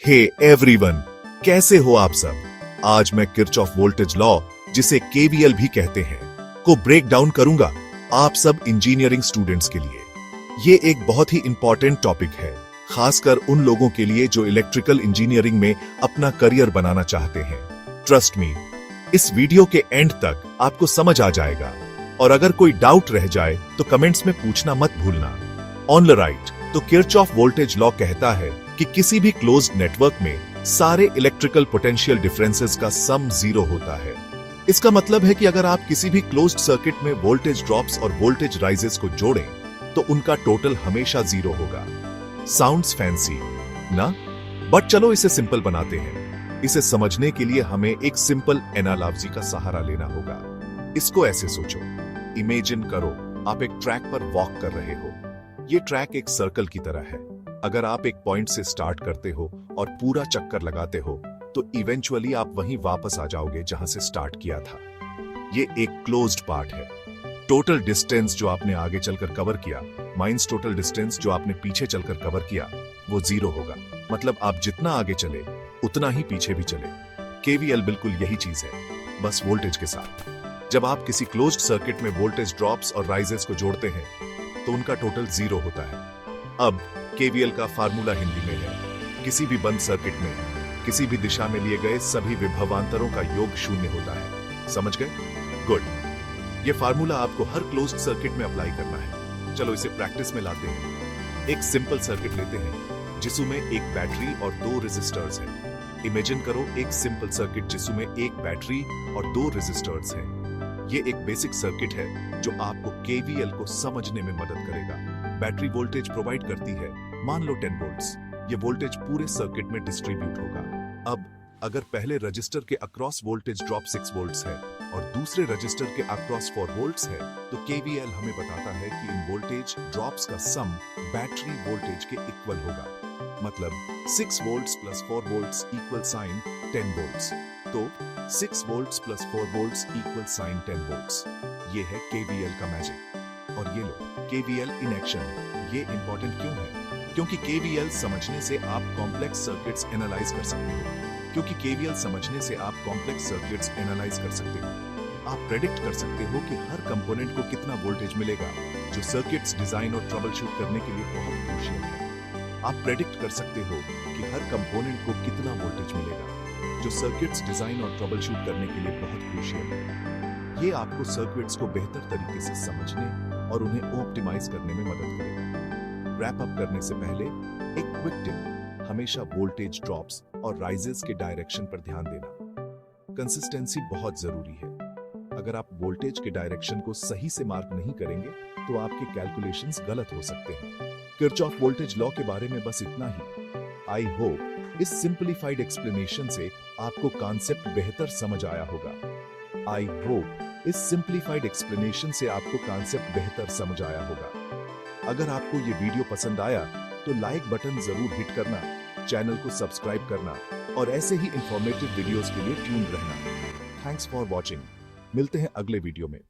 Hey everyone, कैसे हो आप सब। आज मैं किरचॉफ वोल्टेज लॉ, जिसे केवीएल भी कहते हैं, को ब्रेक डाउन करूंगा आप सब इंजीनियरिंग स्टूडेंट्स के लिए। ये एक बहुत ही इंपॉर्टेंट टॉपिक है, खासकर उन लोगों के लिए जो इलेक्ट्रिकल इंजीनियरिंग में अपना करियर बनाना चाहते हैं। ट्रस्ट मी, इस वीडियो के एंड तक आपको समझ आ जाएगा, और अगर कोई डाउट रह जाए तो कमेंट्स में पूछना मत भूलना। ऑन द राइट, तो किरचॉफ वोल्टेज लॉ कहता है कि किसी भी क्लोज्ड नेटवर्क में सारे इलेक्ट्रिकल पोटेंशियल डिफरेंसेस का सम 0 होता है। इसका मतलब है कि अगर आप किसी भी क्लोज्ड सर्किट में वोल्टेज ड्रॉप्स और वोल्टेज राइजेस को जोड़ें तो उनका टोटल हमेशा 0 होगा। साउंड्स फैंसी ना, बट चलो इसे सिंपल बनाते हैं। इसे समझने के लिए हमें एक सिंपल एनालॉजी का सहारा लेना होगा। इसको ऐसे सोचो, इमेजिन करो आप एक ट्रैक पर वॉक कर रहे हो। ये ट्रैक एक सर्कल की तरह है। अगर आप एक पॉइंट से स्टार्ट करते हो और पूरा चक्कर लगाते हो तो इवेंचुअली आप वहीं वापस आ जाओगे जहां से स्टार्ट किया था। ये एक क्लोज्ड पार्ट है। टोटल डिस्टेंस जो आपने आगे चलकर कवर किया माइनस टोटल डिस्टेंस जो आपने पीछे चलकर कवर किया, वो 0 होगा। मतलब आप जितना आगे चले उतना ही पीछे भी चले। केवीएल बिल्कुल यही चीज है, बस वोल्टेज के साथ। जब आप किसी क्लोज्ड सर्किट में वोल्टेज ड्रॉप्स और राइजेस को जोड़ते हैं तो उनका टोटल 0 होता है। अब केवीएल का फार्मूला हिंदी में है। किसी भी बंद सर्किट में किसी भी दिशा में लिए गए सभी विभवांतरों का योग 0 होता है। समझ गए? गुड। ये फार्मूला आपको हर क्लोज्ड सर्किट में अप्लाई करना है। चलो इसे प्रैक्टिस में लाते हैं। एक सिंपल सर्किट लेते हैं जिसमें एक बैटरी और 2 रेजिस्टर्स हैं। इमेजिन करो एक सिंपल सर्किट जिसमें एक बैटरी और 2 रेजिस्टर्स हैं। ये एक बेसिक सर्किट है जो आपको केवीएल को समझने में मदद करेगा। बैटरी वोल्टेज प्रोवाइड करती है, मान लो 10 वोल्ट्स। ये वोल्टेज पूरे सर्किट में डिस्ट्रीब्यूट होगा। अब अगर पहले रजिस्टर के अक्रॉस वोल्टेज ड्रॉप 6 वोल्ट्स है और दूसरे रजिस्टर के अक्रॉस 4 वोल्ट्स है, तो केवीएल हमें बताता है कि इन वोल्टेज ड्रॉप्स का सम बैटरी वोल्टेज के इक्वल होगा। मतलब 6 volts plus 4 volts equal sign 10 volts. तो 6 volts plus 4 volts equal sign 10 volts. ये है केवीएल का मैजिक। और ये लो, केवीएल इन एक्शन। ये इंपॉर्टेंट क्यों है? क्योंकि केवीएल समझने से आप कॉम्प्लेक्स सर्किट्स एनालाइज कर सकते हो। क्योंकि केवीएल समझने से आप कॉम्प्लेक्स सर्किट्स एनालाइज कर सकते हो। आप प्रेडिक्ट कर सकते हो कि हर कंपोनेंट को कितना वोल्टेज मिलेगा, जो सर्किट्स डिजाइन और ट्रबल शूट करने के लिए बहुत क्रूशियल है। आप प्रेडिक्ट कर सकते हो कि हर कंपोनेंट को कितना वोल्टेज मिलेगा, जो सर्किट्स डिजाइन और ट्रबल शूट करने के लिए बहुत क्रूशियल है। ये आपको सर्किट्स को बेहतर तरीके से समझने और उन्हें ऑप्टिमाइज करने में मदद करेगा। रैप अप करने से पहले एक क्विक टिप, हमेशा वोल्टेज ड्रॉप्स और राइजेस के डायरेक्शन पर ध्यान देना। कंसिस्टेंसी बहुत जरूरी है। अगर आप वोल्टेज के डायरेक्शन को सही से मार्क नहीं करेंगे तो आपके कैलकुलेशंस गलत हो सकते हैं। किरचॉफ वोल्टेज लॉ के बारे में बस इतना ही। आई होप इस सिंपलीफाइड एक्सप्लेनेशन से आपको कॉन्सेप्ट बेहतर समझ आया होगा। आई होप इस सिंपलीफाइड एक्सप्लेनेशन से आपको कॉन्सेप्ट बेहतर समझ आया होगा। अगर आपको ये वीडियो पसंद आया तो लाइक बटन जरूर हिट करना, चैनल को सब्सक्राइब करना और ऐसे ही इंफॉर्मेटिव वीडियोस के लिए ट्यून रहना। Thanks for watching. मिलते हैं अगले वीडियो में।